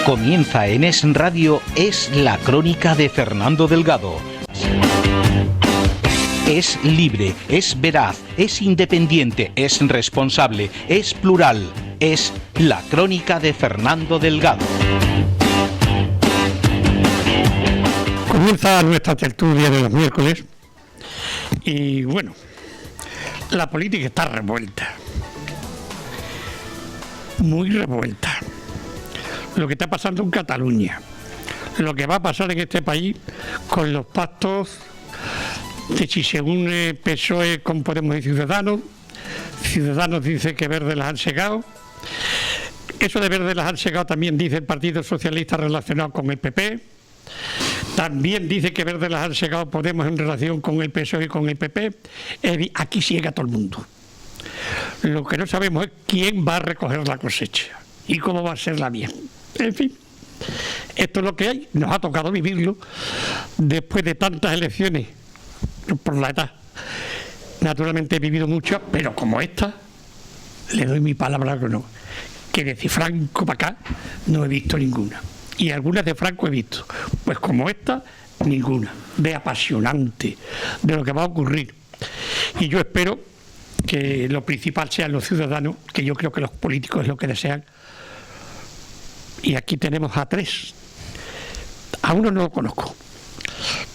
Comienza en Es Radio, Es la Crónica de Fernando Delgado. Es libre, es veraz, es independiente, es responsable, es plural. Es la Crónica de Fernando Delgado. Comienza nuestra tertulia de los miércoles y bueno, la política está revuelta, muy revuelta. Lo que está pasando en Cataluña, lo que va a pasar en este país con los pactos de si se une PSOE con Podemos y Ciudadanos. Ciudadanos dice que Verde las han segado. Eso de Verde las han segado también dice el Partido Socialista relacionado con el PP. También dice que Verde las han segado Podemos en relación con el PSOE y con el PP. Aquí ciega todo el mundo. Lo que no sabemos es quién va a recoger la cosecha y cómo va a serla bien. En fin, esto es lo que hay. Nos ha tocado vivirlo después de tantas elecciones por la edad. Naturalmente he vivido muchas, pero como esta, le doy mi palabra que no. Que de Franco para acá no he visto ninguna. Y algunas de Franco he visto. Pues como esta, ninguna. De apasionante, de lo que va a ocurrir. Y yo espero que lo principal sean los ciudadanos, que yo creo que los políticos es lo que desean. Y aquí tenemos a tres. A uno no lo conozco,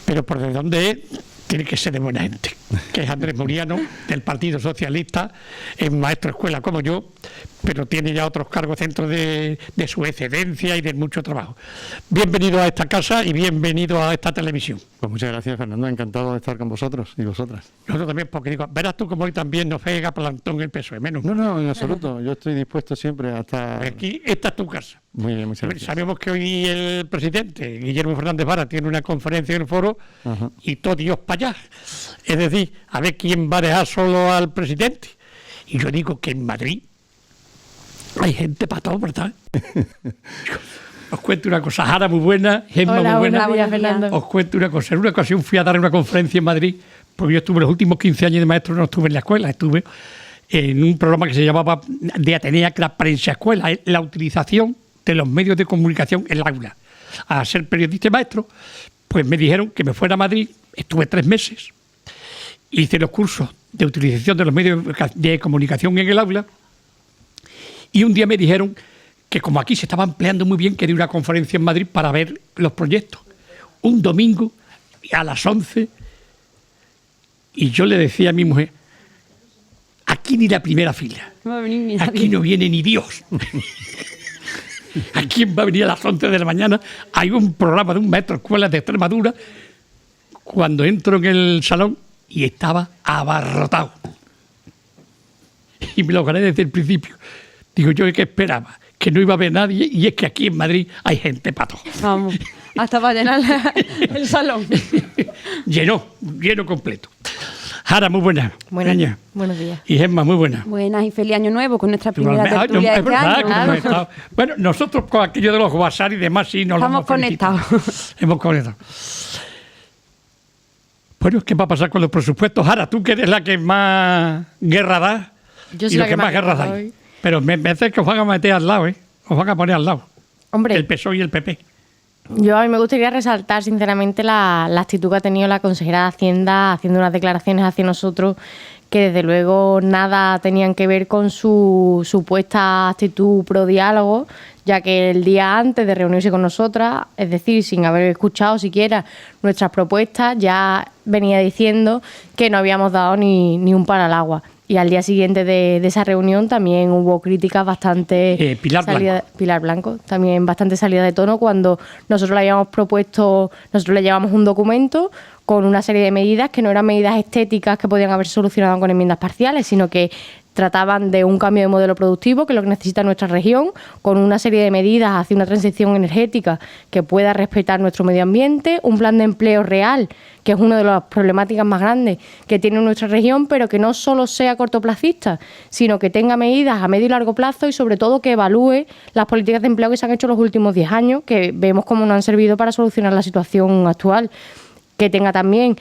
pero por de dónde es, tiene que ser de buena gente, que es Andrés Muriano, del Partido Socialista, es maestro de escuela como yo, pero tiene ya otros cargos dentro de su excedencia y de mucho trabajo. Bienvenido a esta casa y bienvenido a esta televisión. Pues muchas gracias, Fernando, encantado de estar con vosotros y vosotras. Nosotros también, porque digo, verás tú como hoy también nos pega plantón el PSOE, menos. No, en absoluto, yo estoy dispuesto siempre a estar... Aquí, esta es tu casa. Muy bien, muchas gracias. Sabemos que hoy el presidente, Guillermo Fernández Vara, tiene una conferencia en el foro. Ajá. Y todo Dios para allá. Es decir, a ver quién va a dejar solo al presidente. Y yo digo que en Madrid hay gente para todo, ¿verdad? Os cuento una cosa, Jara muy buena, Gemma muy buena. Hola, Fernando. Os cuento una cosa, en una ocasión fui a dar una conferencia en Madrid, porque yo estuve los últimos 15 años de maestro, no estuve en la escuela, estuve en un programa que se llamaba de Atenea, que era Prensa Escuela, la utilización de los medios de comunicación en el aula. A ser periodista y maestro, pues me dijeron que me fuera a Madrid, estuve 3 meses, hice los cursos de utilización de los medios de comunicación en el aula, y un día me dijeron que como aquí se estaba empleando muy bien, quería una conferencia en Madrid para ver los proyectos. Un domingo a las 11, y yo le decía a mi mujer, aquí ni la primera fila, no va a venir ni aquí no viene ni Dios. ¿A quién va a venir a las 11 de la mañana? Hay un programa de un maestro de escuela de Extremadura. Cuando entro en el salón y estaba abarrotado. Y me lo gané desde el principio. Digo, yo que esperaba que no iba a haber nadie, y es que aquí en Madrid hay gente para todo. Vamos, hasta para llenar el salón. lleno completo. Jara, muy buena. Buenos días. Y Gemma, muy buena. Buenas y feliz año nuevo con nuestra primera tertulia de este año. Claro. Bueno, nosotros con aquello de los WhatsApp y demás sí nos estamos conectados. Hemos conectado. Bueno, ¿qué va a pasar con los presupuestos? Jara, tú que eres la que más guerra da, yo soy y la lo que más guerra da. Pero me parece que os van a meter al lado, os van a poner al lado. Hombre, el PSOE y el PP. Yo a mí me gustaría resaltar sinceramente la actitud que ha tenido la consejera de Hacienda haciendo unas declaraciones hacia nosotros que desde luego nada tenían que ver con su supuesta actitud pro diálogo, ya que el día antes de reunirse con nosotras, es decir, sin haber escuchado siquiera nuestras propuestas, ya venía diciendo que no habíamos dado ni un palo al agua. Y al día siguiente de esa reunión también hubo críticas bastante... Pilar Blanco, también bastante salida de tono cuando nosotros le habíamos propuesto, nosotros le llevamos un documento con una serie de medidas que no eran medidas estéticas que podían haber solucionado con enmiendas parciales, sino que Trataban de un cambio de modelo productivo, que es lo que necesita nuestra región, con una serie de medidas hacia una transición energética que pueda respetar nuestro medio ambiente, un plan de empleo real, que es una de las problemáticas más grandes que tiene nuestra región, pero que no solo sea cortoplacista, sino que tenga medidas a medio y largo plazo y sobre todo que evalúe las políticas de empleo que se han hecho los últimos 10 años, que vemos cómo no han servido para solucionar la situación actual. Que tenga también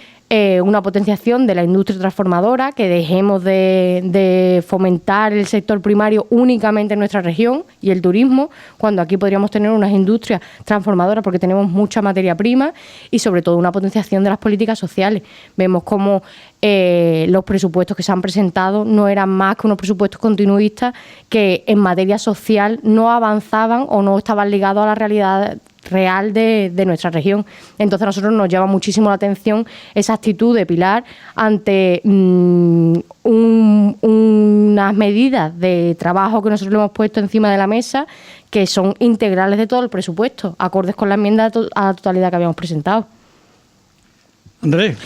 una potenciación de la industria transformadora, que dejemos de fomentar el sector primario únicamente en nuestra región y el turismo, cuando aquí podríamos tener unas industrias transformadoras porque tenemos mucha materia prima, y sobre todo una potenciación de las políticas sociales. Vemos cómo los presupuestos que se han presentado no eran más que unos presupuestos continuistas que en materia social no avanzaban o no estaban ligados a la realidad real de nuestra región. Entonces a nosotros nos llama muchísimo la atención esa actitud de Pilar ante unas medidas de trabajo que nosotros le hemos puesto encima de la mesa, que son integrales de todo el presupuesto, acordes con la enmienda a la totalidad que habíamos presentado. Andrés,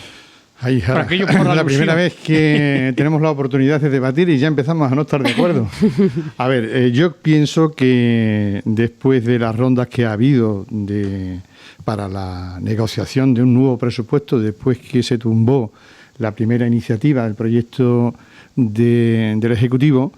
ahí, la primera vez que tenemos la oportunidad de debatir y ya empezamos a no estar de acuerdo. A ver, yo pienso que después de las rondas que ha habido para la negociación de un nuevo presupuesto, después que se tumbó la primera iniciativa del proyecto del Ejecutivo,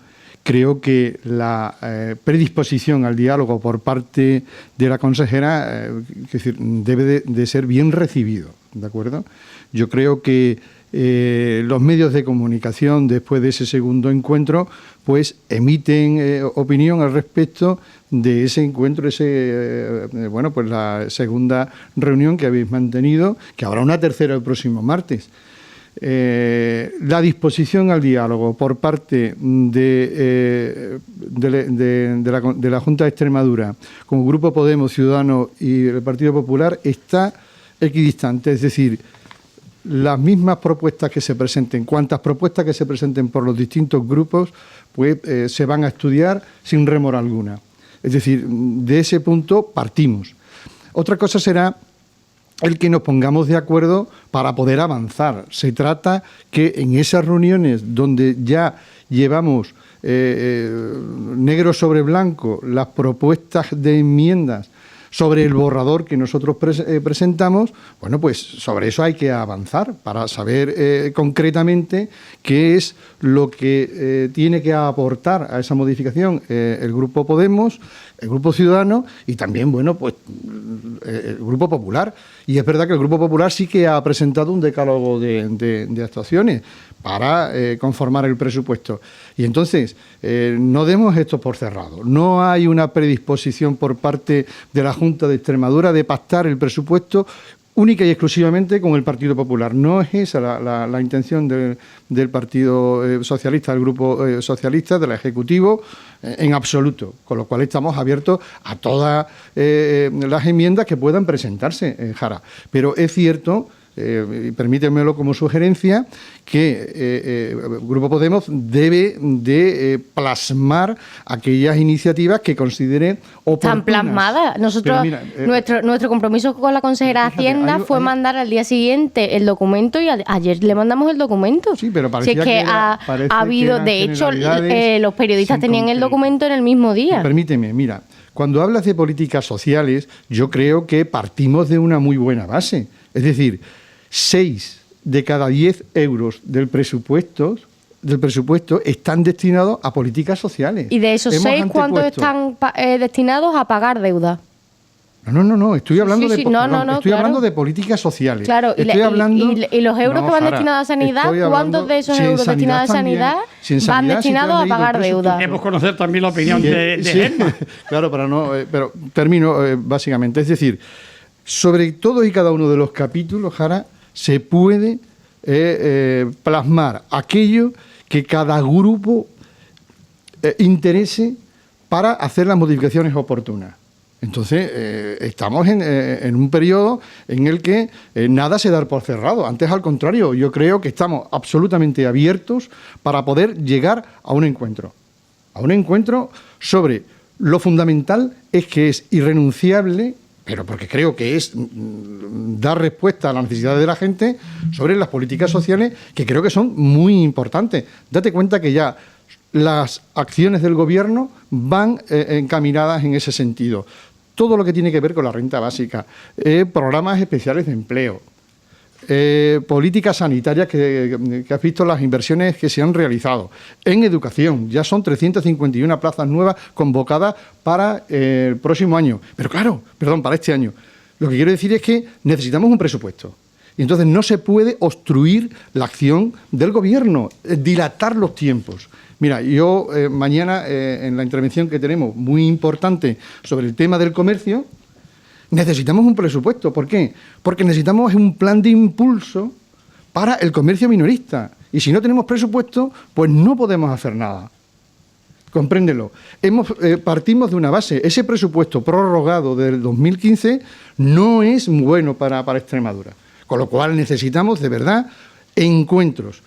creo que la predisposición al diálogo por parte de la consejera es decir, debe de ser bien recibido, ¿de acuerdo? Yo creo que los medios de comunicación, después de ese segundo encuentro, pues emiten opinión al respecto de ese encuentro, pues la segunda reunión que habéis mantenido, que habrá una tercera el próximo martes. La disposición al diálogo por parte de la Junta de Extremadura, como Grupo Podemos, Ciudadanos y el Partido Popular, está equidistante, es decir, las mismas propuestas que se presenten, cuantas propuestas que se presenten por los distintos grupos, pues se van a estudiar sin remora alguna. Es decir, de ese punto partimos. Otra cosa será el que nos pongamos de acuerdo para poder avanzar. Se trata que en esas reuniones donde ya llevamos negro sobre blanco las propuestas de enmiendas sobre el borrador que nosotros presentamos, bueno, pues sobre eso hay que avanzar para saber concretamente qué es lo que tiene que aportar a esa modificación el Grupo Podemos, el Grupo Ciudadano y también, bueno, pues el Grupo Popular. Y es verdad que el Grupo Popular sí que ha presentado un decálogo de actuaciones para conformar el presupuesto. Y entonces, no demos esto por cerrado. No hay una predisposición por parte de la Junta de Extremadura de pactar el presupuesto única y exclusivamente con el Partido Popular. No es esa la intención del Partido Socialista, del Grupo Socialista, del Ejecutivo, en absoluto. Con lo cual estamos abiertos a todas las enmiendas que puedan presentarse, Jara. Pero es cierto, y permítemelo como sugerencia, que el Grupo Podemos debe de plasmar aquellas iniciativas que considere oportunas. Están plasmadas. Nosotros, mira, nuestro compromiso con la consejera de Hacienda fue mandar al día siguiente el documento y ayer le mandamos el documento. Sí, pero parecía si es que ha habido, de hecho, los periodistas tenían el documento en el mismo día. Permíteme, mira, cuando hablas de políticas sociales, yo creo que partimos de una muy buena base. Es decir, 6 de cada 10 euros del presupuesto están destinados a políticas sociales. ¿Y de esos 6 cuántos están destinados a pagar deuda? No, estoy hablando hablando de políticas sociales. Claro, y los euros que van destinados a sanidad, ¿cuántos de esos euros destinados a sanidad van destinados a pagar deuda? Queremos conocer también la opinión de Gemma. Claro, pero termino básicamente. Es decir, sobre todos y cada uno de los capítulos, Jara, se puede plasmar aquello que cada grupo interese para hacer las modificaciones oportunas. Entonces, estamos en un periodo en el que nada se da por cerrado. Antes, al contrario, yo creo que estamos absolutamente abiertos para poder llegar a un encuentro. A un encuentro sobre lo fundamental es que es irrenunciable, pero porque creo que es dar respuesta a las necesidades de la gente sobre las políticas sociales, que creo que son muy importantes. Date cuenta que ya las acciones del Gobierno van encaminadas en ese sentido. Todo lo que tiene que ver con la renta básica, programas especiales de empleo, políticas sanitarias que has visto las inversiones que se han realizado. En educación, ya son 351 plazas nuevas convocadas para el próximo año. Para este año. Lo que quiero decir es que necesitamos un presupuesto. Y entonces no se puede obstruir la acción del Gobierno, dilatar los tiempos. Mira, yo mañana en la intervención que tenemos, muy importante, sobre el tema del comercio, necesitamos un presupuesto. ¿Por qué? Porque necesitamos un plan de impulso para el comercio minorista. Y si no tenemos presupuesto, pues no podemos hacer nada. Compréndelo. Partimos de una base. Ese presupuesto prorrogado del 2015 no es bueno para Extremadura. Con lo cual necesitamos, de verdad, encuentros.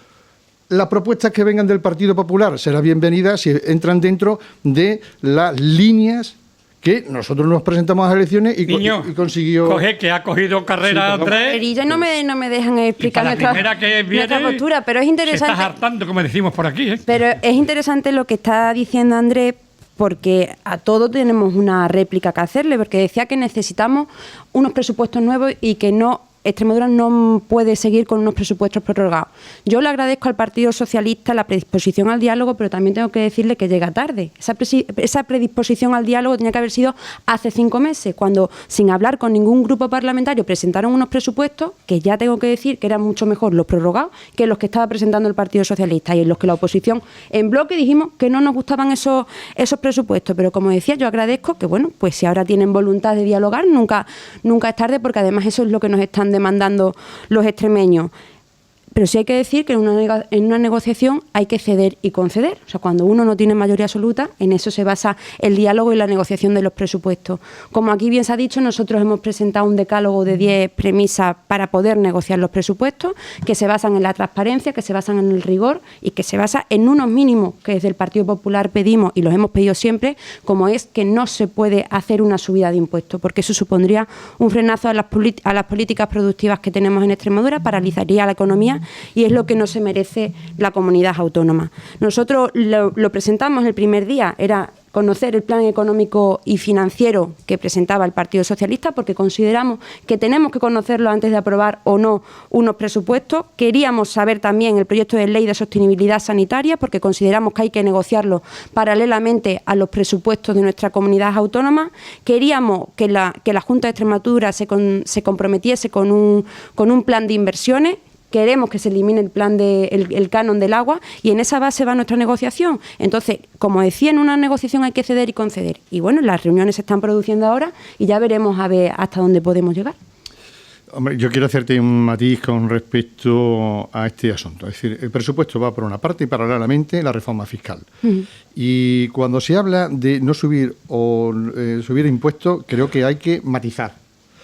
Las propuestas que vengan del Partido Popular serán bienvenidas si entran dentro de las líneas que nosotros nos presentamos a las elecciones y consiguió... Coge que ha cogido carrera Andrés. Y ya no me dejan explicar nuestra postura, pero es interesante... Se está hartando, como decimos por aquí. Pero es interesante lo que está diciendo Andrés, porque a todos tenemos una réplica que hacerle, porque decía que necesitamos unos presupuestos nuevos y que Extremadura no puede seguir con unos presupuestos prorrogados. Yo le agradezco al Partido Socialista la predisposición al diálogo, pero también tengo que decirle que llega tarde. Esa predisposición al diálogo tenía que haber sido hace 5 meses, cuando, sin hablar con ningún grupo parlamentario, presentaron unos presupuestos que ya tengo que decir que eran mucho mejor los prorrogados que los que estaba presentando el Partido Socialista, y en los que la oposición en bloque dijimos que no nos gustaban esos presupuestos. Pero como decía, yo agradezco que, bueno, pues si ahora tienen voluntad de dialogar, nunca es tarde, porque además eso es lo que nos están demandando los extremeños. Pero sí hay que decir que en una negociación hay que ceder y conceder. O sea, cuando uno no tiene mayoría absoluta, en eso se basa el diálogo y la negociación de los presupuestos. Como aquí bien se ha dicho, nosotros hemos presentado un decálogo de 10 premisas para poder negociar los presupuestos, que se basan en la transparencia, que se basan en el rigor y que se basa en unos mínimos que desde el Partido Popular pedimos y los hemos pedido siempre, como es que no se puede hacer una subida de impuestos, porque eso supondría un frenazo a las políticas productivas que tenemos en Extremadura, paralizaría la economía y es lo que no se merece la comunidad autónoma. Nosotros lo presentamos el primer día, era conocer el plan económico y financiero que presentaba el Partido Socialista, porque consideramos que tenemos que conocerlo antes de aprobar o no unos presupuestos. Queríamos saber también el proyecto de ley de sostenibilidad sanitaria, porque consideramos que hay que negociarlo paralelamente a los presupuestos de nuestra comunidad autónoma. Queríamos que la Junta de Extremadura se comprometiese con un plan de inversiones. Queremos que se elimine el canon del agua, y en esa base va nuestra negociación. Entonces, como decía, en una negociación hay que ceder y conceder. Y bueno, las reuniones se están produciendo ahora y ya veremos a ver hasta dónde podemos llegar. Hombre, yo quiero hacerte un matiz con respecto a este asunto. Es decir, el presupuesto va por una parte y paralelamente la reforma fiscal. Y cuando se habla de no subir o subir impuestos, creo que hay que matizar.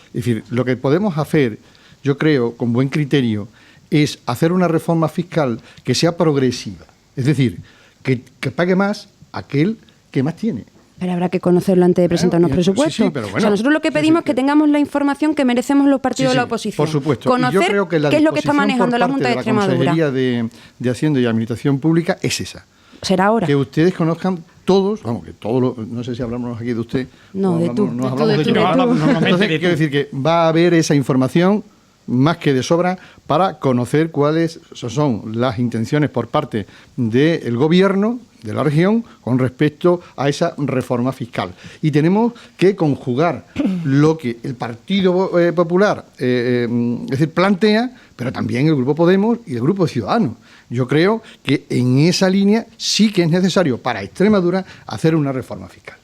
Es decir, lo que podemos hacer, yo creo, con buen criterio, es hacer una reforma fiscal que sea progresiva. Es decir, que pague más aquel que más tiene. Pero habrá que conocerlo antes de presentar unos presupuestos. Sí, pero bueno, o sea, nosotros lo que pedimos es que tengamos la información que merecemos los partidos de la oposición. Por supuesto. Conocer y yo creo que la qué es lo que está manejando la Junta de Extremadura. La Consejería de Hacienda y Administración Pública es esa. Será ahora. Que ustedes conozcan todos, no sé si hablamos aquí de usted. No, de tú. Nos hablamos de tú. Entonces, quiero decir que va a haber esa información más que de sobra para conocer cuáles son las intenciones por parte del Gobierno de la región con respecto a esa reforma fiscal. Y tenemos que conjugar lo que el Partido Popular es decir, plantea, pero también el Grupo Podemos y el Grupo Ciudadanos. Yo creo que en esa línea sí que es necesario para Extremadura hacer una reforma fiscal.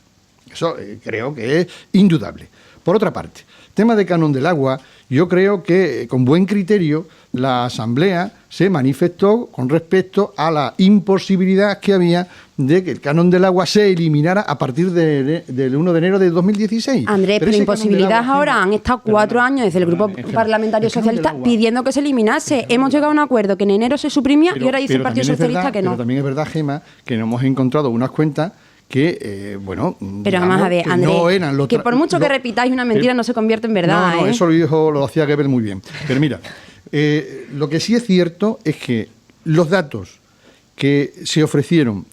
Eso creo que es indudable. Por otra parte, tema de canon del agua, yo creo que con buen criterio la Asamblea se manifestó con respecto a la imposibilidad que había de que el canon del agua se eliminara a partir del 1 de enero de 2016. Andrés, pero imposibilidad ahora han estado 4 años desde el Grupo Parlamentario Socialista pidiendo que se eliminase. Hemos llegado a un acuerdo que en enero se suprimía y ahora dice el Partido Socialista que no. Pero también es verdad, Gema, que no hemos encontrado unas cuentas que, pero vamos a ver, Andrés, no eran que por mucho que repitáis una mentira no se convierte en verdad. No, eso lo hacía Goebbels muy bien. Pero mira, lo que sí es cierto es que los datos que se ofrecieron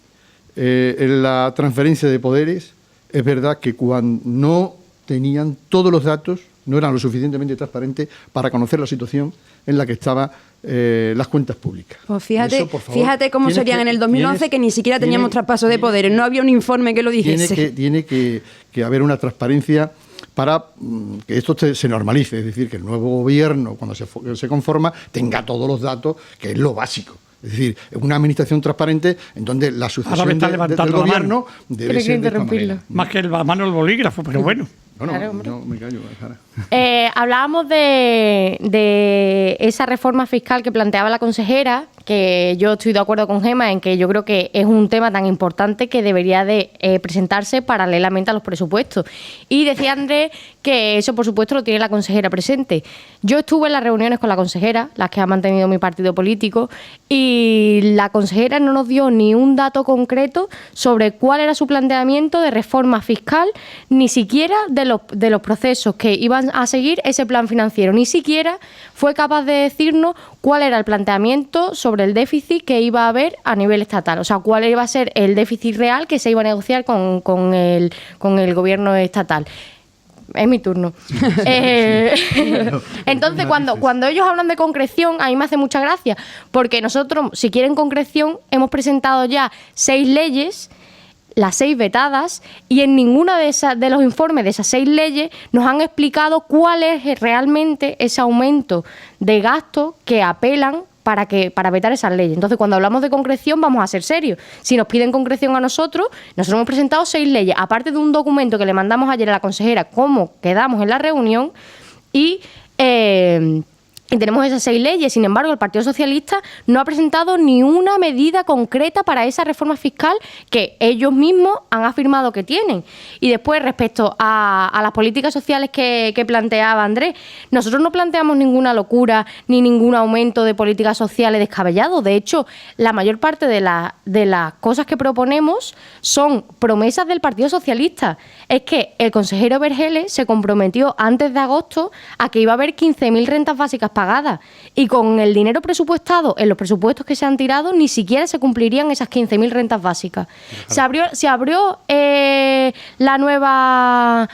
en la transferencia de poderes, es verdad que cuando no tenían todos los datos, no eran lo suficientemente transparentes para conocer la situación en la que estaban las cuentas públicas. Pues fíjate, Eso, por favor, fíjate cómo serían en el 2011 que ni siquiera teníamos traspaso de poderes, no había un informe que lo dijese. Tiene que haber una transparencia para que esto se normalice, es decir, que el nuevo gobierno, cuando se conforma, tenga todos los datos, que es lo básico. Es decir, una administración transparente en donde la sucesión del gobierno debe ser de esta manera. Más que la mano del bolígrafo, pero bueno. No, me callo, Sara. Hablábamos de esa reforma fiscal que planteaba la consejera, que yo estoy de acuerdo con Gemma en que yo creo que es un tema tan importante que debería de presentarse paralelamente a los presupuestos. Y decía Andrés que eso, por supuesto, lo tiene la consejera presente. Yo estuve en las reuniones con la consejera, las que ha mantenido mi partido político, y la consejera no nos dio ni un dato concreto sobre cuál era su planteamiento de reforma fiscal, ni siquiera de los procesos que iban a seguir ese plan financiero. Ni siquiera fue capaz de decirnos cuál era el planteamiento sobre el déficit que iba a haber a nivel estatal. O sea, cuál iba a ser el déficit real que se iba a negociar con el gobierno estatal. Es mi turno. Entonces, cuando ellos hablan de concreción, a mí me hace mucha gracia, porque nosotros, si quieren concreción, hemos presentado ya 6 leyes, las 6 vetadas, y en ninguna de los informes de esas 6 leyes nos han explicado cuál es realmente ese aumento de gasto que apelan para vetar esas leyes. Entonces, cuando hablamos de concreción, vamos a ser serios. Si nos piden concreción a nosotros hemos presentado 6 leyes, aparte de un documento que le mandamos ayer a la consejera, cómo quedamos en la reunión, y tenemos esas 6 leyes. Sin embargo, el Partido Socialista no ha presentado ni una medida concreta para esa reforma fiscal que ellos mismos han afirmado que tienen. Y después, respecto a las políticas sociales que planteaba Andrés, nosotros no planteamos ninguna locura ni ningún aumento de políticas sociales descabellado. De hecho, la mayor parte de las cosas que proponemos son promesas del Partido Socialista. Es que el consejero Vergeles se comprometió antes de agosto a que iba a haber 15.000 rentas básicas pagadas, y con el dinero presupuestado en los presupuestos que se han tirado ni siquiera se cumplirían esas 15.000 rentas básicas. Se abrió la nueva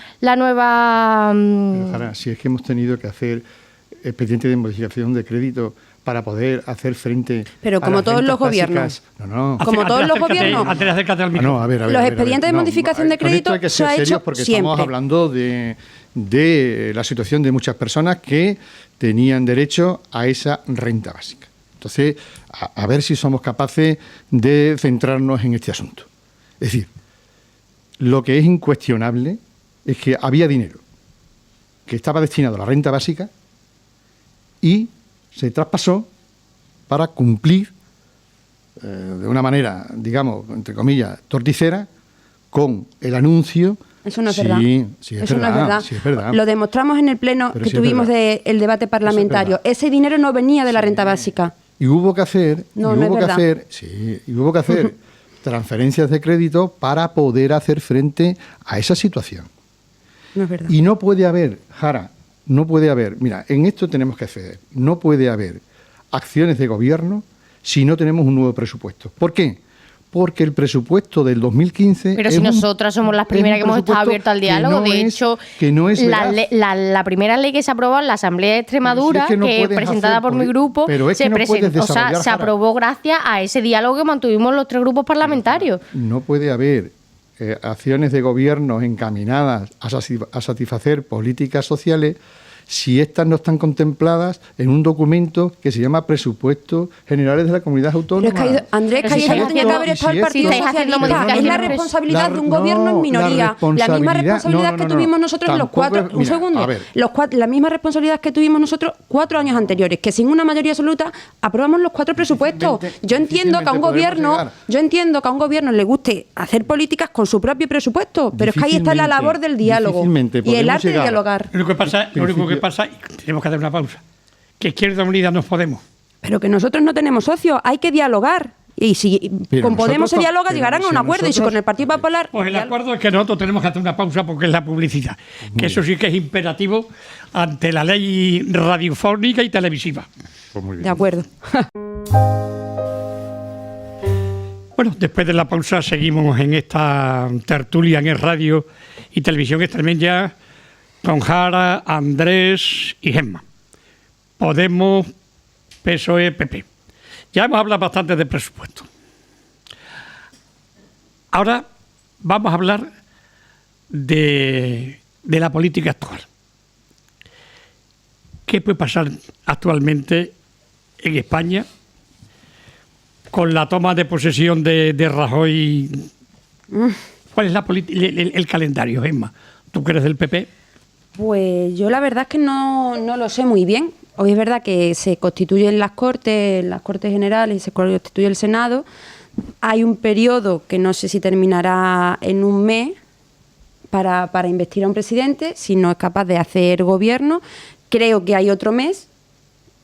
si es que hemos tenido que hacer expediente de modificación de crédito para poder hacer frente pero como todos los gobiernos. Como todos los gobiernos. Los expedientes de modificación de crédito hay que ser serios porque estamos hablando de la situación de muchas personas que tenían derecho a esa renta básica. Entonces, a ver si somos capaces de centrarnos en este asunto. Es decir, lo que es incuestionable es que había dinero que estaba destinado a la renta básica y se traspasó para cumplir de una manera, digamos, entre comillas, torticera, con el anuncio. Eso no es verdad. Sí, es verdad. Lo demostramos en el pleno que tuvimos del debate parlamentario. Ese dinero no venía de la renta básica. Y hubo que hacer, transferencias de crédito para poder hacer frente a esa situación. No es verdad. Y no puede haber, Jara, mira, en esto tenemos que ceder, no puede haber acciones de gobierno si no tenemos un nuevo presupuesto. ¿Por qué? Porque el presupuesto del 2015... Pero si nosotras somos las primeras que hemos estado abiertas al diálogo, de hecho, la primera ley que se aprobó en la Asamblea de Extremadura, que presentada por mi grupo, se aprobó gracias a ese diálogo que mantuvimos los 3 grupos parlamentarios. No puede haber acciones de gobierno encaminadas a satisfacer políticas sociales si estas no están contempladas en un documento que se llama Presupuestos Generales de la Comunidad Autónoma. Pero es que, Andrés, que ahí no tenía que haber estado el Partido Socialista. Es la responsabilidad de un gobierno en minoría. La misma responsabilidad que tuvimos nosotros en los 4... Un segundo. La misma responsabilidad que tuvimos nosotros 4 años anteriores, que sin una mayoría absoluta aprobamos los 4 presupuestos. Yo entiendo que a un gobierno le guste hacer políticas con su propio presupuesto, pero es que ahí está la labor del diálogo y el arte de dialogar. Lo único que pasa, y tenemos que hacer una pausa, que Izquierda Unida no podemos. Pero que nosotros no tenemos socios, hay que dialogar. Y si con Podemos se dialoga, llegarán a un acuerdo. Y si con el Partido Popular... Pues el acuerdo es que nosotros tenemos que hacer una pausa porque es la publicidad. Que eso sí que es imperativo ante la ley radiofónica y televisiva. Pues muy bien. De acuerdo. Bueno, Bueno, después de la pausa seguimos en esta tertulia en radio y televisión extremeña con Jara, Andrés y Gemma. Podemos, PSOE, PP. Ya hemos hablado bastante de presupuesto. Ahora vamos a hablar de la política actual. ¿Qué puede pasar actualmente en España con la toma de posesión de Rajoy? ¿Cuál es el calendario, Gemma? ¿Tú que eres del PP? Pues yo la verdad es que no lo sé muy bien. Hoy es verdad que se constituyen las Cortes Generales y se constituye el Senado. Hay un periodo que no sé si terminará en un mes para investir a un presidente, si no es capaz de hacer gobierno. Creo que hay otro mes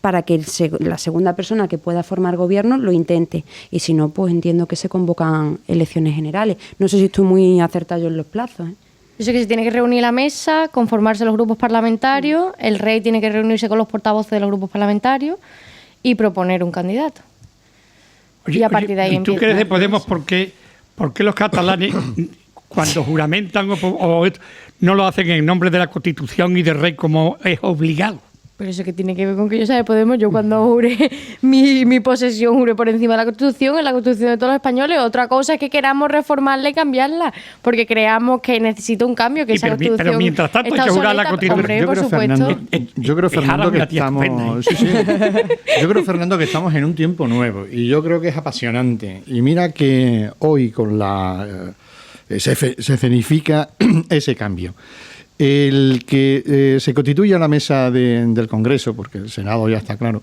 para que la segunda persona que pueda formar gobierno lo intente. Y si no, pues entiendo que se convocan elecciones generales. No sé si estoy muy acertado yo en los plazos, ¿eh? Yo sé que se tiene que reunir la mesa, conformarse los grupos parlamentarios, el rey tiene que reunirse con los portavoces de los grupos parlamentarios y proponer un candidato. Y a partir de ahí ¿y tú crees de Podemos por qué los catalanes cuando juramentan o no lo hacen en nombre de la Constitución y del rey como es obligado? Pero eso que tiene que ver con que yo sea de Podemos. Yo cuando juré mi posesión juré por encima de la Constitución, en la Constitución de todos los españoles. Otra cosa es que queramos reformarla y cambiarla, porque creamos que necesita un cambio, que esa Constitución pero mientras tanto hay que jurar la Constitución. Hombre, por supuesto. Yo creo, Fernando, que estamos... Yo creo, Fernando, que estamos en un tiempo nuevo y yo creo que es apasionante. Y mira que hoy con se escenifica ese cambio. El que se constituya la mesa del Congreso, porque el Senado ya está claro,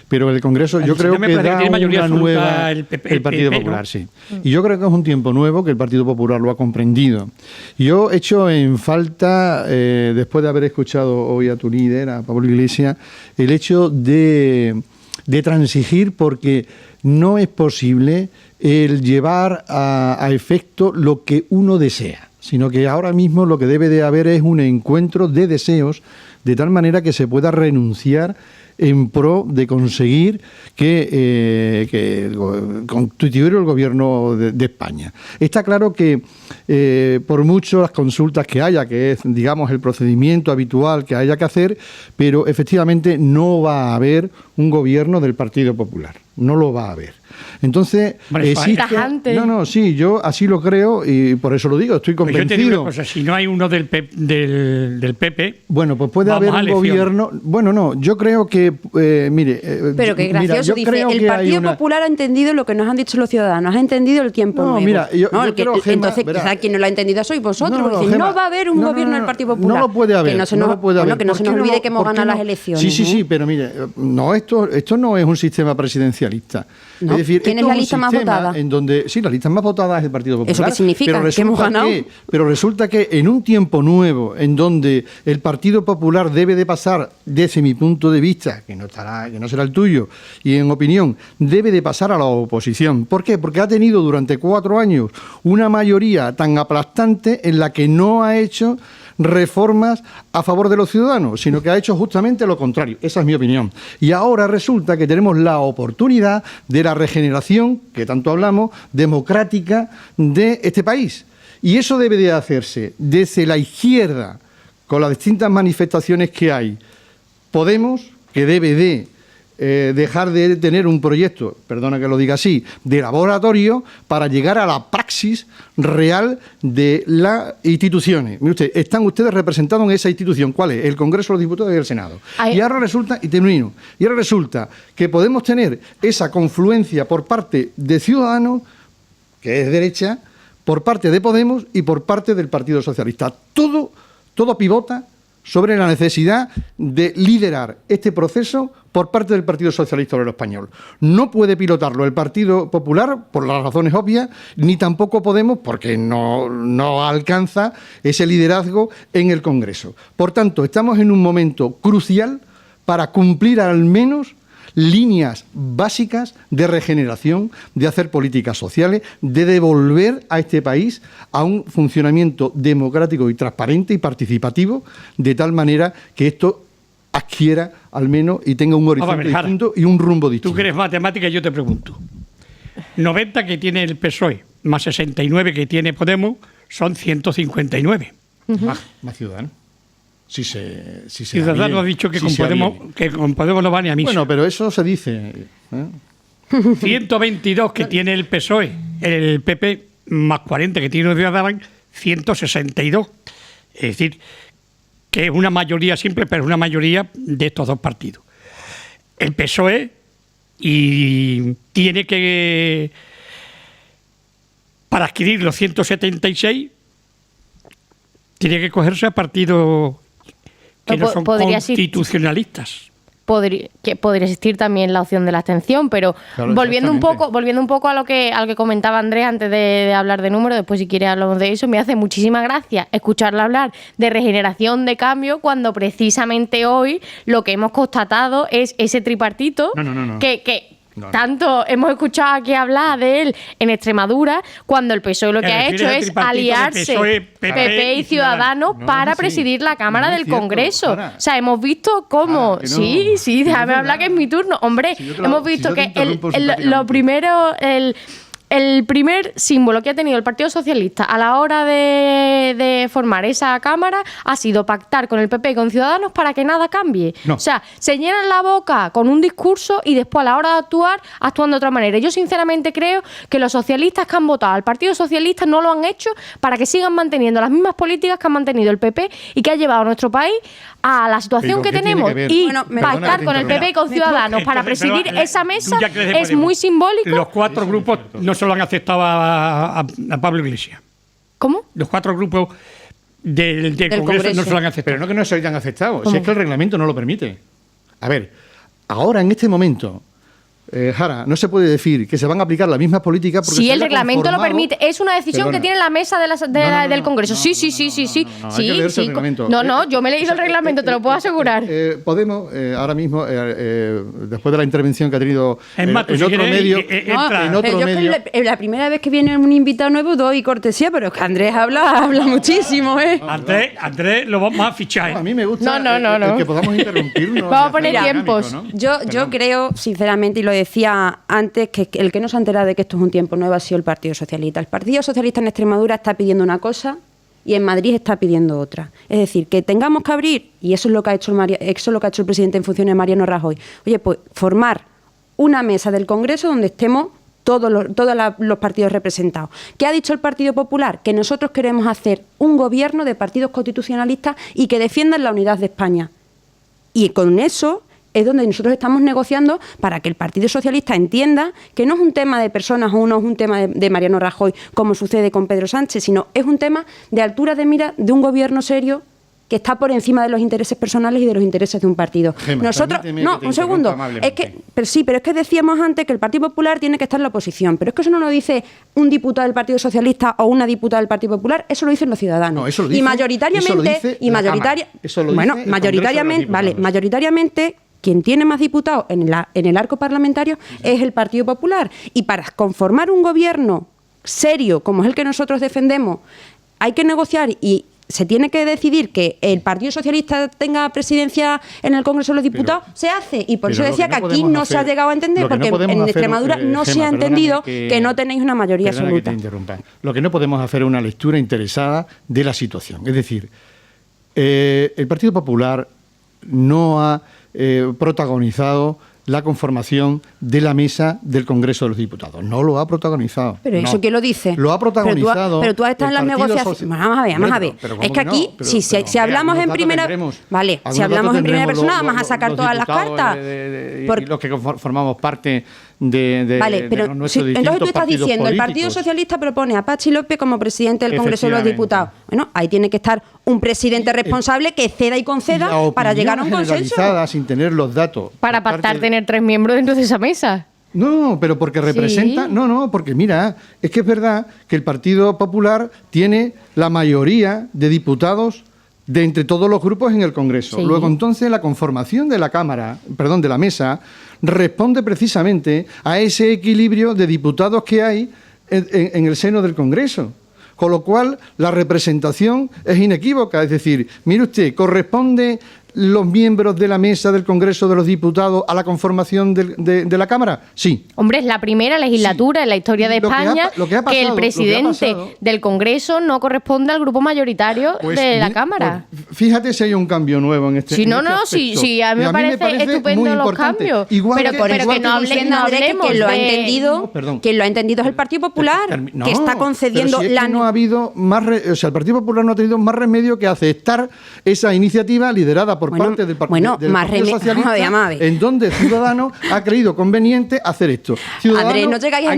pero el Congreso yo creo que da una nueva... El Partido Popular, sí. Y yo creo que es un tiempo nuevo, que el Partido Popular lo ha comprendido. Yo echo en falta, después de haber escuchado hoy a tu líder, a Pablo Iglesias, el hecho de transigir, porque no es posible el llevar a efecto lo que uno desea, sino que ahora mismo lo que debe de haber es un encuentro de deseos, de tal manera que se pueda renunciar en pro de conseguir que constituir el gobierno de España. Está claro que por mucho las consultas que haya, que es, digamos, el procedimiento habitual que haya que hacer, pero efectivamente no va a haber un gobierno del Partido Popular, no lo va a haber. Entonces, sí, yo así lo creo y por eso lo digo, estoy convencido. Pues yo te digo una cosa, si no hay uno del PP... Bueno, pues puede haber un gobierno... Bueno, no, yo creo que, pero qué gracioso, dice, el Partido Popular ha entendido lo que nos han dicho los ciudadanos, ha entendido el tiempo nuevo. Entonces, quizá quien no lo ha entendido sois vosotros, porque no va a haber un gobierno del Partido Popular. No lo puede haber. Que no se nos olvide que hemos ganado las elecciones. Sí, pero mire, no, esto no es un sistema presidencialista. ¿No? Es decir, ¿Quién es la lista más votada? En donde, sí, la lista más votada es el Partido Popular. ¿Eso qué significa? ¿Que hemos ganado? Pero resulta que en un tiempo nuevo, en donde el Partido Popular debe de pasar, desde mi punto de vista, que no será el tuyo, y en opinión, debe de pasar a la oposición. ¿Por qué? Porque ha tenido durante 4 años una mayoría tan aplastante en la que no ha hecho reformas a favor de los ciudadanos, sino que ha hecho justamente lo contrario. Esa es mi opinión. Y ahora resulta que tenemos la oportunidad de la regeneración, que tanto hablamos, democrática de este país. Y eso debe de hacerse desde la izquierda, con las distintas manifestaciones que hay. Podemos, que debe de dejar de tener un proyecto, perdona que lo diga así, de laboratorio para llegar a la praxis real de las instituciones. Mire usted, están ustedes representados en esa institución. ¿Cuál es? El Congreso de los Diputados y el Senado. Y ahora resulta, que podemos tener esa confluencia por parte de Ciudadanos, que es derecha, por parte de Podemos y por parte del Partido Socialista. Todo pivota sobre la necesidad de liderar este proceso por parte del Partido Socialista Obrero Español. No puede pilotarlo el Partido Popular, por las razones obvias, ni tampoco Podemos, porque no alcanza ese liderazgo en el Congreso. Por tanto, estamos en un momento crucial para cumplir al menos líneas básicas de regeneración, de hacer políticas sociales, de devolver a este país a un funcionamiento democrático y transparente y participativo, de tal manera que esto adquiera al menos y tenga un horizonte distinto y un rumbo distinto. Tú que eres matemática, yo te pregunto. 90 que tiene el PSOE, más 69 que tiene Podemos, son 159. Más Ciudadanos. Ciudadanos ha dicho que, con Podemos no va ni a misa. Bueno, pero eso se dice. 122 que tiene el PSOE, el PP, más 40 que tiene Ciudadanos, 162. Es decir, que es una mayoría simple, pero es una mayoría de estos dos partidos. El PSOE y tiene que, para adquirir los 176, tiene que cogerse a partidos que no son constitucionalistas. Podría existir también la opción de la abstención, pero claro, volviendo un poco a lo que comentaba Andrés antes de hablar de números, después si quiere hablamos de eso. Me hace muchísima gracia escucharle hablar de regeneración, de cambio, cuando precisamente hoy lo que hemos constatado es ese tripartito que tanto hemos escuchado aquí hablar de él en Extremadura, cuando el PSOE lo que ha hecho es aliarse PSOE, PP y Ciudadanos para presidir la Cámara del Congreso. O sea, hemos visto cómo... Sí, déjame hablar que es mi turno. Hombre, hemos visto que lo primero... El primer símbolo que ha tenido el Partido Socialista a la hora de formar esa Cámara ha sido pactar con el PP y con Ciudadanos para que nada cambie. O sea, se llenan la boca con un discurso y después a la hora de actuar, actúan de otra manera. Yo sinceramente creo que los socialistas que han votado al Partido Socialista no lo han hecho para que sigan manteniendo las mismas políticas que han mantenido el PP y que ha llevado a nuestro país a la situación que tenemos. Y pactar con el PP y con Ciudadanos para presidir esa mesa es muy simbólico. Los 4 grupos no solo han aceptado a Pablo Iglesias. ¿Cómo? Los 4 grupos del Congreso no se lo han aceptado. Pero no que no se hayan aceptado, si es que el reglamento no lo permite. A ver, ahora en este momento, Jara, no se puede decir que se van a aplicar las mismas políticas porque si el reglamento lo permite, es una decisión que tiene la mesa del Congreso. Sí. No, yo me he leído el reglamento, te lo puedo asegurar. Podemos, ahora mismo, después de la intervención que ha tenido en otro medio... La primera vez que viene un invitado nuevo doy cortesía, pero es que Andrés habla muchísimo, ¿eh? Andrés lo vamos a fichar. A mí me gusta el que podamos interrumpirnos. Vamos a poner tiempos. Yo creo, sinceramente, y lo decía antes, que el que no se ha enterado de que esto es un tiempo nuevo ha sido el Partido Socialista. El Partido Socialista en Extremadura está pidiendo una cosa y en Madrid está pidiendo otra. Es decir, que tengamos que abrir, y eso es lo que ha hecho el presidente en funciones, Mariano Rajoy, pues formar una mesa del Congreso donde estemos todos los partidos representados. ¿Qué ha dicho el Partido Popular? Que nosotros queremos hacer un gobierno de partidos constitucionalistas y que defiendan la unidad de España. Y con eso es donde nosotros estamos negociando para que el Partido Socialista entienda que no es un tema de personas o no es un tema de Mariano Rajoy, como sucede con Pedro Sánchez, sino es un tema de altura de mira de un gobierno serio que está por encima de los intereses personales y de los intereses de un partido. Gemma, nosotros, un segundo, pero es que decíamos antes que el Partido Popular tiene que estar en la oposición, pero es que eso no lo dice un diputado del Partido Socialista o una diputada del Partido Popular, eso lo dicen los ciudadanos. No, eso lo dice, y mayoritariamente, mayoritariamente quien tiene más diputados en el arco parlamentario es el Partido Popular. Y para conformar un gobierno serio, como es el que nosotros defendemos, hay que negociar y se tiene que decidir que el Partido Socialista tenga presidencia en el Congreso de los Diputados, se hace. Y por eso decía que aquí no se ha llegado a entender, porque en Extremadura no se ha entendido que no tenéis una mayoría absoluta. Lo que no podemos hacer es una lectura interesada de la situación. Es decir, el Partido Popular no ha protagonizado la conformación de la mesa del Congreso de los Diputados. No lo ha protagonizado. ¿Pero eso quién lo dice? Lo ha protagonizado. Pero tú has estado en las negociaciones. Vamos a ver. Es que aquí, si hablamos en primera... Vale, si hablamos en primera persona, vamos a sacar todas las cartas. Los que formamos parte de nuestros distintos entonces tú estás diciendo, políticos. El Partido Socialista propone a Patxi López como presidente del Congreso de los Diputados. Bueno, ahí tiene que estar un presidente responsable que ceda y conceda para llegar a un consenso. Sin tener los datos. Para pactar tener 3 miembros dentro de esa mesa. No, pero porque representa... Sí. No, porque mira, es que es verdad que el Partido Popular tiene la mayoría de diputados de entre todos los grupos en el Congreso. Sí. Luego, entonces, la conformación de la mesa, responde precisamente a ese equilibrio de diputados que hay en el seno del Congreso. Con lo cual, la representación es inequívoca. Es decir, mire usted, corresponde los miembros de la mesa del Congreso de los Diputados a la conformación de la Cámara? Sí. Hombre, es la primera legislatura en la historia de España que el presidente del Congreso no corresponde al grupo mayoritario de la Cámara. Pues, fíjate si hay un cambio nuevo en este Sí, a mí me parece estupendo los cambios. Pero que no hablemos que lo ha entendido, quien lo ha entendido es el Partido Popular, que está concediendo no ha habido más, el Partido Popular no ha tenido más remedio que aceptar esa iniciativa liderada por parte del Partido Socialista, en donde Ciudadanos ha creído conveniente hacer esto. Andrés, no llegáis a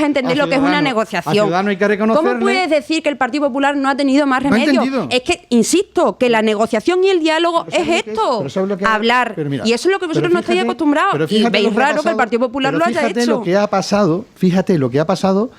entender lo que es una negociación. Hay que reconocerle. ¿Cómo puedes decir que el Partido Popular no ha tenido más remedio? Es que, insisto, que la negociación y el diálogo es esto, hablar. Y eso es lo que vosotros no estáis acostumbrados. Y veis raro que el Partido Popular lo haya hecho. Fíjate lo que ha pasado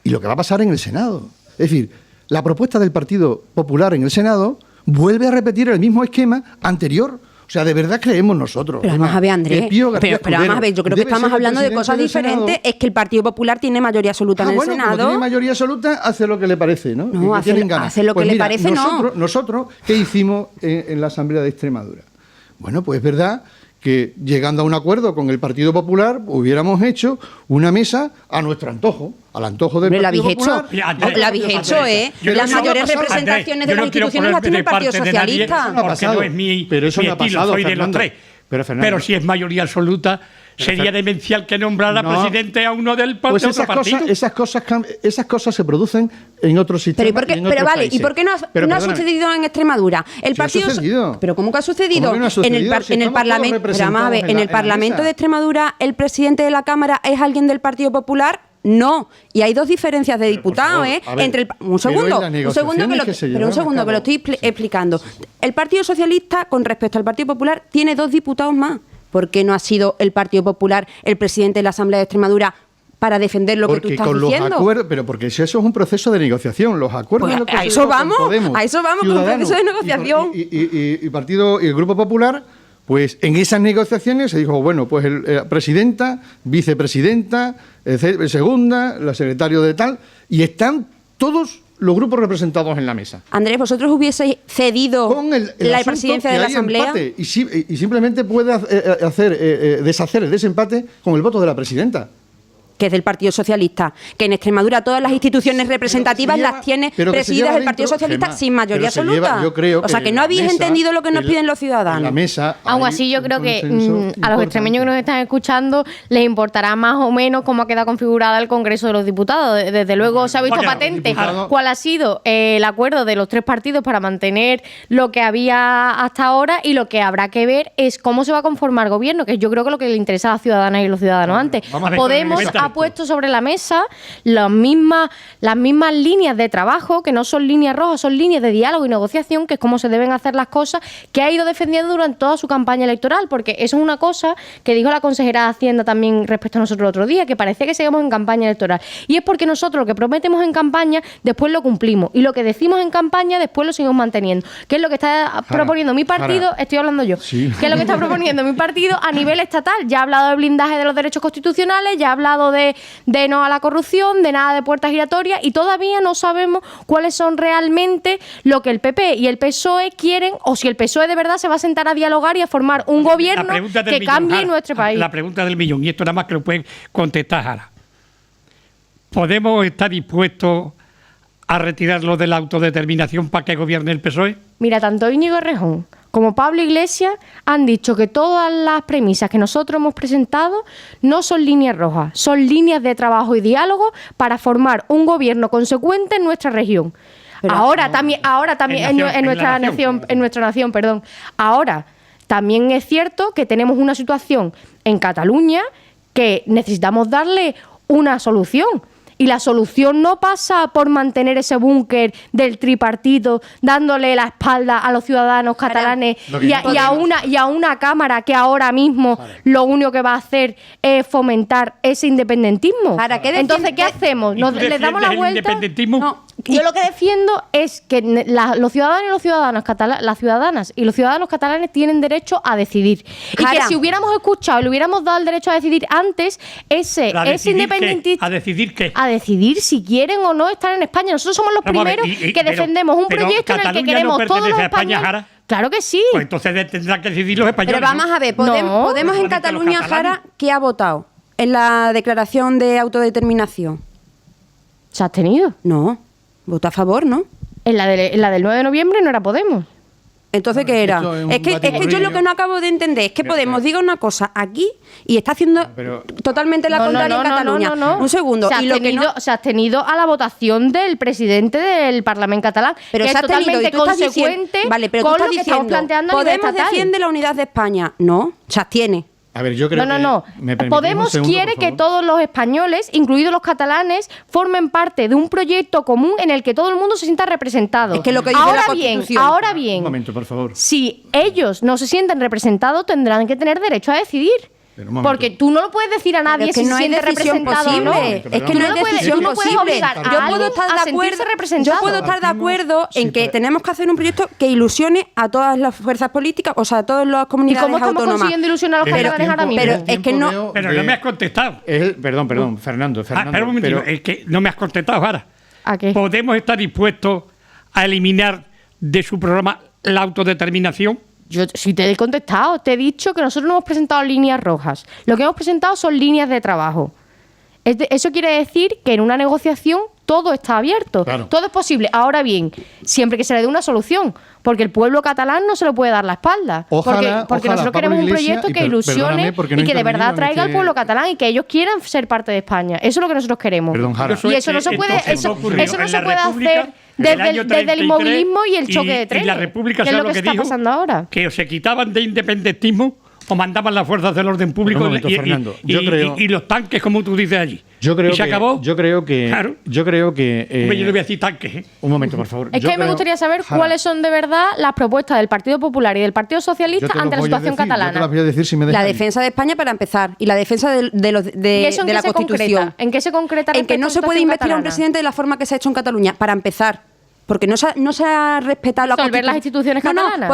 y lo que va a pasar en el Senado. Es decir, la propuesta del Partido Popular en el Senado vuelve a repetir el mismo esquema anterior. O sea, de verdad creemos nosotros. Pero vamos a ver, Andrés. Pero vamos a ver, yo creo que estamos hablando de cosas diferentes. Es que el Partido Popular tiene mayoría absoluta en el Senado. Como tiene mayoría absoluta, hace lo que le parece, ¿no? No, hace lo que le parece, Nosotros, ¿qué hicimos en la Asamblea de Extremadura? Bueno, pues es verdad que llegando a un acuerdo con el Partido Popular hubiéramos hecho una mesa a nuestro antojo, al antojo del Partido Popular. La habéis hecho, las mayores representaciones de las instituciones las tiene el Partido Socialista. Porque no es mi estilo, soy de los tres. Pero si es mayoría absoluta, sería demencial que nombrara presidente a uno del otro partido. Esas cosas se producen en otros sistemas. ¿Y por qué no ha sucedido en Extremadura? Pero ¿cómo que ha sucedido? En el Parlamento, en el Parlamento de Extremadura, el presidente de la Cámara es alguien del Partido Popular. No, y hay dos diferencias de diputados, un segundo que lo estoy explicando. El Partido Socialista, con respecto al Partido Popular, tiene 2 diputados más. ¿Por qué no ha sido el Partido Popular el presidente de la Asamblea de Extremadura para defender lo que tú estás diciendo? Pero porque eso es un proceso de negociación. Los acuerdos pues a eso vamos, con un proceso de negociación. Y el Grupo Popular, pues en esas negociaciones se dijo, bueno, pues presidenta, vicepresidenta, segunda, la secretaria de tal, y están todos los grupos representados en la mesa. Andrés, ¿vosotros hubieseis cedido la presidencia de la Asamblea? Y simplemente puede deshacer el desempate con el voto de la presidenta. Que es del Partido Socialista, que en Extremadura todas las instituciones representativas las tiene presididas el Partido Socialista sin mayoría absoluta. O sea, que no habéis entendido lo que nos piden los ciudadanos. La mesa. Aún así, yo creo que a los extremeños que nos están escuchando les importará más o menos cómo ha quedado configurada el Congreso de los Diputados. Desde luego se ha visto patente cuál ha sido el acuerdo de los 3 partidos para mantener lo que había hasta ahora, y lo que habrá que ver es cómo se va a conformar el gobierno, que yo creo que lo que le interesa a las ciudadanas y los ciudadanos antes. Podemos ha puesto sobre la mesa las mismas líneas de trabajo, que no son líneas rojas, son líneas de diálogo y negociación, que es cómo se deben hacer las cosas, que ha ido defendiendo durante toda su campaña electoral, porque eso es una cosa que dijo la consejera de Hacienda también respecto a nosotros el otro día, que parecía que seguíamos en campaña electoral. Y es porque nosotros lo que prometemos en campaña, después lo cumplimos, y lo que decimos en campaña, después lo seguimos manteniendo. ¿Qué es lo que está proponiendo mi partido? Estoy hablando yo. Sí. ¿Qué es lo que está proponiendo mi partido a nivel estatal? Ya ha hablado de blindaje de los derechos constitucionales, ya ha hablado de no a la corrupción, de nada de puertas giratorias, y todavía no sabemos cuáles son realmente lo que el PP y el PSOE quieren, o si el PSOE de verdad se va a sentar a dialogar y a formar un gobierno que cambie nuestro país. La pregunta del millón, y esto nada más que lo pueden contestar ahora. ¿Podemos estar dispuestos a retirarlo de la autodeterminación para que gobierne el PSOE? Mira, tanto Íñigo Errejón como Pablo Iglesias han dicho que todas las premisas que nosotros hemos presentado no son líneas rojas, son líneas de trabajo y diálogo para formar un gobierno consecuente en nuestra región. Ahora también en nuestra nación. Ahora también es cierto que tenemos una situación en Cataluña que necesitamos darle una solución. Y la solución no pasa por mantener ese búnker del tripartito, dándole la espalda a los ciudadanos catalanes y a una Cámara que ahora mismo lo único que va a hacer es fomentar ese independentismo. Entonces, ¿qué hacemos? ¿Les damos la vuelta? No. Yo lo que defiendo es que los ciudadanos y las ciudadanas y los ciudadanos catalanes tienen derecho a decidir. Y que si hubiéramos escuchado y le hubiéramos dado el derecho a decidir antes, ese independentista... ¿A decidir qué? A decidir si quieren o no estar en España. Nosotros somos los primeros que defendemos un proyecto en el que queremos todos los españoles... Claro que sí. Pues entonces tendrán que decidir los españoles. Pero vamos a ver, Podemos en Solamente Cataluña, los catalanes. Jara, ¿qué ha votado en la declaración de autodeterminación? ¿Se ha abstenido? No, votó a favor, ¿no? En la del 9 de noviembre no era Podemos. Entonces, ¿qué era? esto es un Es que yo batiburrillo. lo que no acabo de entender es que Podemos diga una cosa aquí y está haciendo pero- totalmente la contraria en Cataluña. No. Un segundo. Se ha, y lo que no- abstenido a la votación del presidente del Parlamento catalán, pero que se es ha abstenido, totalmente y tú estás diciendo- consecuente vale, pero tú con estás lo que diciendo, estamos planteando a nivel Podemos estatal. defiende la unidad de España. No, se abstiene. A ver, yo creo No. que... ¿me permitís un Podemos segundo, quiere por que favor? todos los españoles, incluidos los catalanes, formen parte de un proyecto común en el que todo el mundo se sienta representado. Es que lo que dice la Constitución. Ahora Un bien, momento, por favor. si ellos no se sienten representados, tendrán que tener derecho a decidir. Pero un momento. Porque tú no lo puedes decir a nadie Pero es que si no se hay siente decisión representado o no. posible. Es que no Tú hay puedes- decisión tú no puedes posible. obligar a Yo puedo alguien estar a de sentirse acuerdo. Yo representado. puedo estar de acuerdo Sí, en que pero- tenemos que hacer un proyecto que ilusione a todas las fuerzas políticas, o sea, a todas las ¿Y comunidades cómo estamos autónomas. consiguiendo ilusionar a los Pero catalanes ahora tiempo- mismo? Pero es que no- veo Pero de- no me has contestado. Perdón, Fernando. Espera un momentito, es que no me has contestado ahora. ¿A qué? ¿Podemos estar dispuestos a eliminar de su programa la autodeterminación? Yo sí te he contestado, te he dicho que nosotros no hemos presentado líneas rojas. Lo que hemos presentado son líneas de trabajo. Eso quiere decir que en una negociación todo está abierto, Claro. todo es posible. Ahora bien, siempre que se le dé una solución, porque el pueblo catalán no se lo puede dar la espalda. Ojalá, porque ojalá, nosotros Pablo queremos un Iglesias, proyecto y que perdóname ilusione porque no y que de verdad intervenido en traiga al este- pueblo catalán y que ellos quieran ser parte de España. Eso es lo que nosotros queremos. Perdón, Jara. Y eso no se puede, Entonces, eso ocurrió no en se la puede República hacer en el desde año el 33, inmovilismo y el choque de trenes. Y la República, que es ¿sabes lo que dijo? está pasando ahora. Que o se quitaban de independentismo o mandaban las fuerzas del orden público Pero un momento, Fernando, yo creo- y los tanques, como tú dices allí. Yo creo y se que, acabó. Yo creo que... Claro. Yo creo que... Hombre, yo no voy a decir tanques, ¿eh? Un momento, por favor. Es Yo que me creo- gustaría saber Jara, cuáles son de verdad las propuestas del Partido Popular y del Partido yo Socialista te lo ante la voy a situación decir, Yo te catalana. las voy a decir si me La dejan. defensa de España para empezar y la defensa ¿Y eso en de qué la se Constitución. concreta? ¿En qué se concreta? En que no se puede investir a un presidente de la forma que se ha hecho en Cataluña, para empezar. Porque no se ha respetado la ¿Disolver las instituciones catalanas?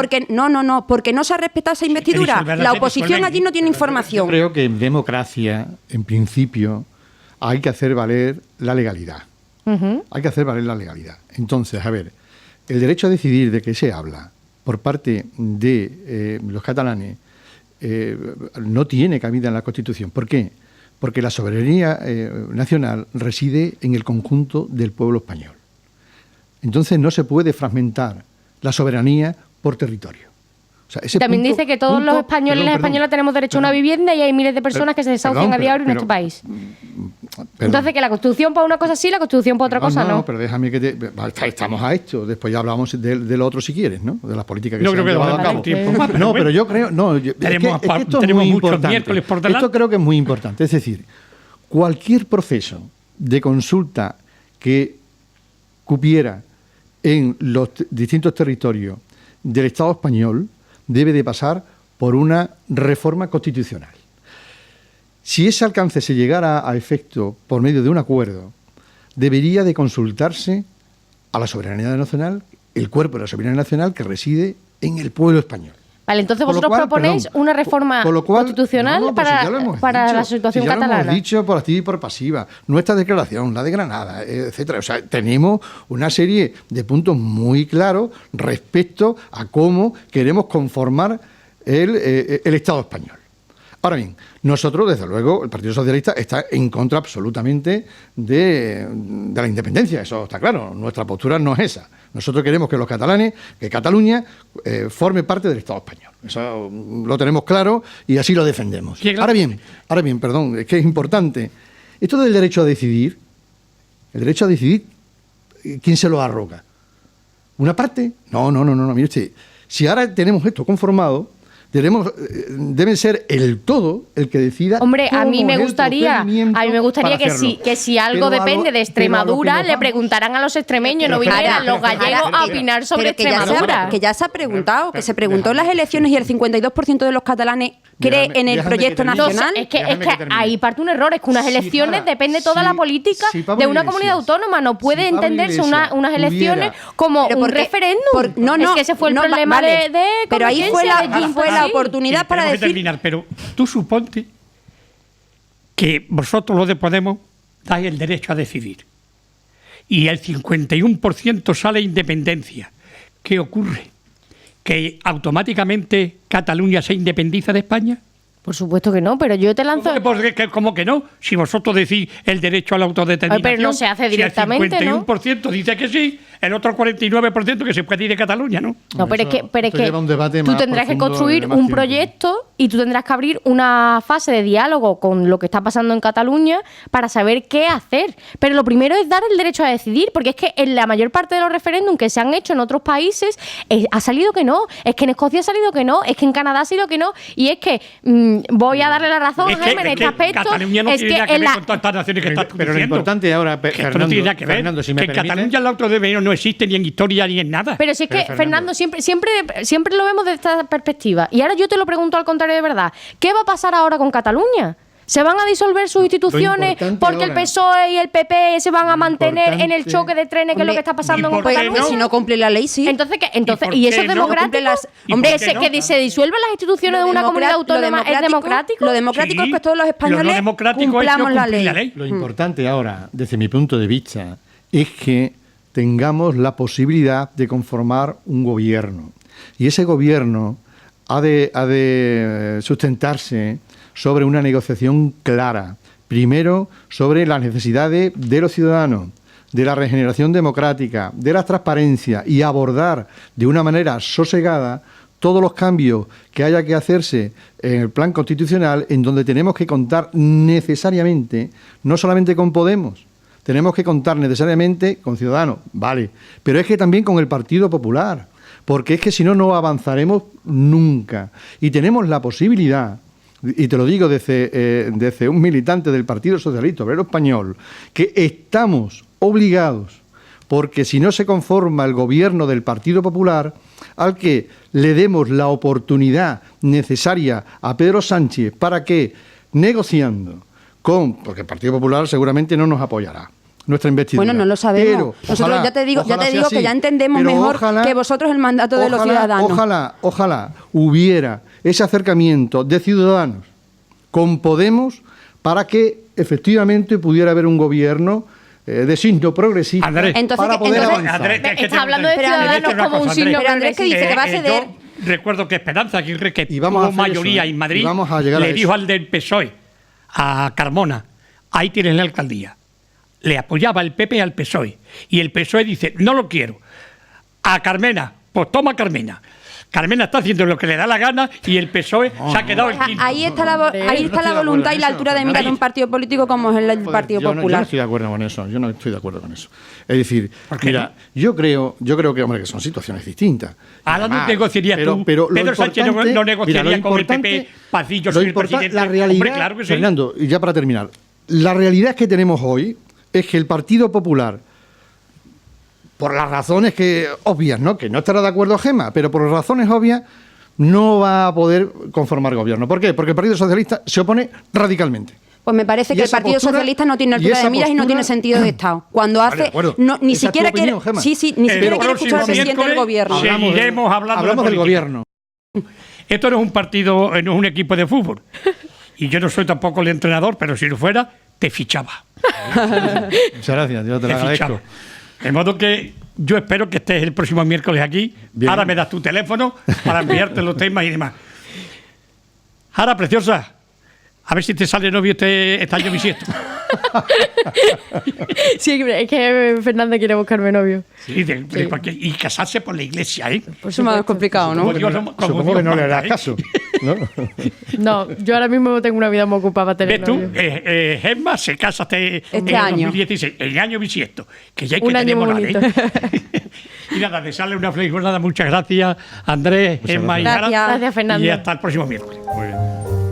porque no se ha respetado esa investidura. disolverlas, La sí, oposición disuelven. allí no tiene Yo información. creo que en democracia, en principio, hay que hacer valer la legalidad. Hay que hacer valer la legalidad. Entonces, a ver, el derecho a decidir de que se habla por parte de los catalanes no tiene cabida en la Constitución. ¿Por qué? Porque la soberanía nacional reside en el conjunto del pueblo español. Entonces no se puede fragmentar la soberanía por territorio. O sea, ese También punto- dice que todos los españoles y las perdón, españoles tenemos derecho a una perdón. vivienda y hay miles de personas que se desahucian a diario en pero- nuestro país. Perdón. Entonces, que la Constitución para una cosa sí, la Constitución para otra cosa no. pero déjame que te... Estamos a esto, después ya hablamos de lo otro si quieres, ¿no? De las políticas que No se creo han que llevado a vale cabo. tiempo más, pero No, bueno. pero yo creo... No, Tenemos esto tenemos es muy muchos importante. miércoles por delante. Esto creo que es muy importante. Es decir, cualquier proceso de consulta que cupiera en los distintos territorios del Estado español debe de pasar por una reforma constitucional. Si ese alcance se llegara a efecto por medio de un acuerdo, debería de consultarse a la soberanía nacional, el cuerpo de la soberanía nacional que reside en el pueblo español. Vale, entonces Con lo vosotros cual, proponéis perdón, una reforma con lo cual- constitucional no, pues si ya lo hemos para dicho, la situación si ya lo catalana. hemos dicho por activa y por pasiva. Nuestra declaración, la de Granada, etcétera. O sea, tenemos una serie de puntos muy claros respecto a cómo queremos conformar el Estado español. Ahora bien, nosotros, desde luego, el Partido Socialista está en contra absolutamente de la independencia, eso está claro. Nuestra postura no es esa. Nosotros queremos que los catalanes, que Cataluña forme parte del Estado español. Eso lo tenemos claro y así lo defendemos. Ahora bien, perdón, es que es importante. Esto del derecho a decidir, ¿quién se lo arroga? ¿Una parte? No, mire usted, si ahora tenemos esto conformado, debe ser el todo el que decida. Hombre, a mí cómo me es el gustaría procedimiento que para si, hacerlo. que si algo Pero a lo- depende de pero a lo que Extremadura, nos le vamos- preguntaran a los extremeños, no Pero, vinieran los gallegos a opinar sobre Pero que ya Extremadura. que ya se ha preguntado, que se preguntó en las elecciones y el 52% de los catalanes cree Déjame- en el déjame proyecto que termine. No, o sea, nacional. es que Déjame que termine. ahí parte un error, es que unas Si elecciones Jara, depende toda si- la política si Pablo de una Iglesias- comunidad autónoma, no puede si Pablo entenderse Iglesias unas elecciones hubiera- como Pero un porque- referéndum. no, es que ese fue el no, problema vale. de Pero ahí fue Convergencia, la, de ahí Junts fue por la sí. oportunidad Sí, para tenemos que decir. terminar, pero tú suponte que vosotros los de Podemos dais el derecho a decidir y el 51% sale independencia. ¿Qué ocurre? que automáticamente Cataluña se independiza de España? Por supuesto que no, pero yo te lanzo... ¿Cómo que no? Si vosotros decís el derecho a la autodeterminación... Pero no se hace directamente, si el 51% dice que sí, el otro 49% que se puede ir de Cataluña, ¿no? No, pero es que tú tendrás que construir un proyecto y tú tendrás que abrir una fase de diálogo con lo que está pasando en Cataluña para saber qué hacer. Pero lo primero es dar el derecho a decidir, porque es que en la mayor parte de los referéndums que se han hecho en otros países ha salido que no, es que en Escocia ha salido que no, es que en Canadá ha salido que no, y es que voy a darle la razón a Jaime en este aspecto. Cataluña no tiene nada que ver con todas estas naciones que estás pero lo importante ahora, Fernando, no tiene nada que ver, Fernando, si me permite, en Cataluña el autodeterminación no existe ni en historia ni en nada. Pero si es que, Fernando, siempre lo vemos desde esta perspectiva. Y ahora yo te lo pregunto al contrario de verdad. ¿Qué va a pasar ahora con Cataluña? ¿Se van a disolver sus instituciones porque el PSOE y el PP se van a mantener en el choque de trenes, que es lo que está pasando en Cataluña? Si no cumple la ley, sí. Entonces, ¿y eso es democrático? Hombre, que se disuelvan las instituciones de una comunidad autónoma es democrático. Lo democrático es que todos los españoles cumplamos la ley. Lo importante ahora, desde mi punto de vista, es que tengamos la posibilidad de conformar un gobierno. Y ese gobierno ha de sustentarse sobre una negociación clara. Primero, sobre las necesidades de los ciudadanos, de la regeneración democrática, de la transparencia, y abordar de una manera sosegada todos los cambios que haya que hacerse en el plan constitucional, en donde tenemos que contar necesariamente, no solamente con Podemos, tenemos que contar necesariamente con Ciudadanos, vale, pero es que también con el Partido Popular, porque es que si no, no avanzaremos nunca. Y tenemos la posibilidad, y te lo digo desde un militante del Partido Socialista Obrero Español, que estamos obligados, porque si no se conforma el gobierno del Partido Popular, al que le demos la oportunidad necesaria a Pedro Sánchez para que, negociando porque el Partido Popular seguramente no nos apoyará nuestra investidura. Bueno, no lo sabemos. Pero, nosotros ya te digo que ya entendemos mejor que vosotros el mandato de los ciudadanos. Ojalá hubiera ese acercamiento de Ciudadanos con Podemos para que efectivamente pudiera haber un gobierno de signo progresista para poder avanzar. Está hablando de Ciudadanos como un signo progresista. Andrés, que dice que va a ceder. Yo recuerdo que Esperanza Aguirre, que tuvo mayoría en Madrid, le dijo al del PSOE, a Carmona, ahí tienes la alcaldía. Le apoyaba el PP al PSOE. Y el PSOE dice, no lo quiero. A Carmena, pues toma Carmena. Carmena está haciendo lo que le da la gana y el PSOE se ha quedado en quinto. Ahí está la voluntad y la altura de mira de un partido político como es el Partido Popular. Yo no estoy de acuerdo con eso. Es decir, mira, yo creo que, hombre, que son situaciones distintas. Ahora no negociarías tú. Pero Pedro Sánchez no negociaría con el PP Pacillo sin el presidente. La realidad, hombre, claro que sí. Fernando, y ya para terminar, la realidad que tenemos hoy es que el Partido Popular, por las razones obvias, ¿no? Que no estará de acuerdo Gemma, pero por razones obvias no va a poder conformar gobierno. ¿Por qué? Porque el Partido Socialista se opone radicalmente. Pues me parece que el Partido Socialista no tiene altura de miras y no tiene sentido de Estado. Cuando hace, ni siquiera quiere, ni siquiera quiere escuchar al presidente del gobierno. Seguiremos hablando del gobierno. Esto no es un partido, no es un equipo de fútbol. Y yo no soy tampoco el entrenador, pero si lo fuera, te fichaba. Muchas gracias, yo te lo agradezco. De modo que yo espero que estés el próximo miércoles aquí. Bien. Ahora me das tu teléfono para enviarte los temas y demás. Ahora, preciosa, a ver si te sale novio este año bisiesto. Sí, es que Fernando quiere buscarme novio. Sí, y casarse por la iglesia, ¿eh? Por eso es más complicado, ¿no? Supongo que no le harás caso, ¿no? No, yo ahora mismo tengo una vida muy ocupada para tener novio. Gemma se casa este año. 2016, el año bisiesto, que ya hay que tener moral, Y nada, desearle una feliz jornada. Muchas gracias, Andrés, Gemma y Lara. Gracias, Fernando. Y hasta el próximo miércoles. Muy bien.